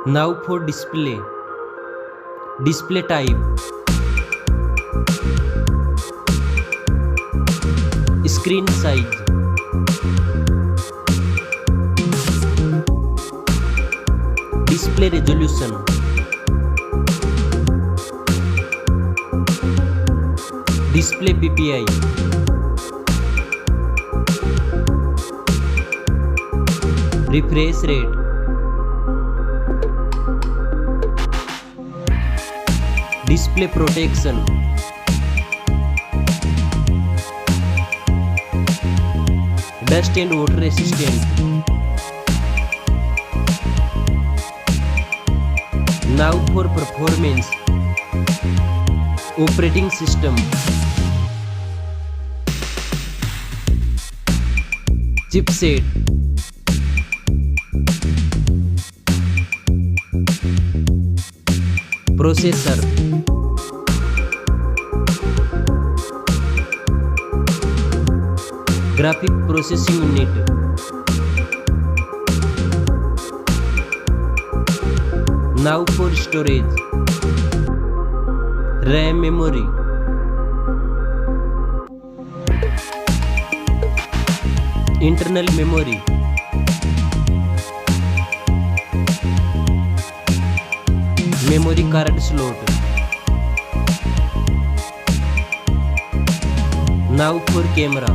Now for display. Display type. Screen size. Display resolution. Display PPI. Refresh rate. Display protection. Dust and water resistant. Now for performance. Operating system. Chipset. Processor. Graphic processing unit. Now for storage. RAM memory. Internal memory. Memory card slot. Now for camera.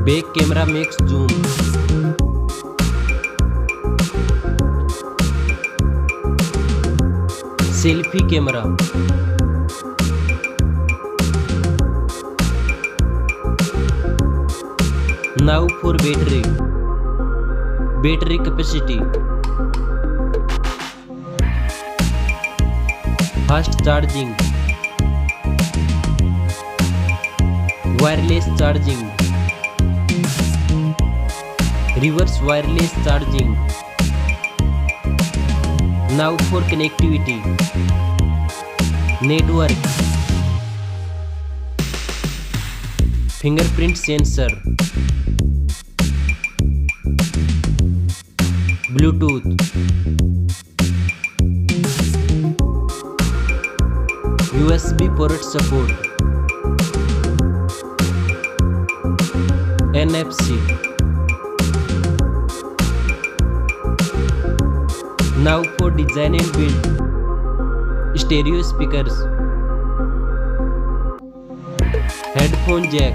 Back camera makes zoom. Selfie camera. Now for battery. Battery capacity. Fast charging. Wireless charging. Reverse wireless charging. Now for connectivity. Network. Fingerprint sensor. Bluetooth. USB port support. NFC. Now for design and build. Stereo speakers. Headphone jack.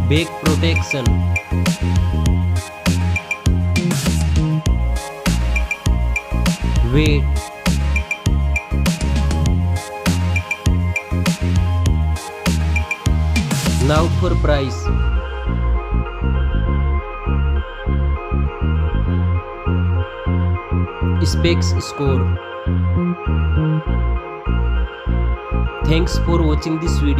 Back protection. Weight. Now for price. Specs score. Thanks for watching this video.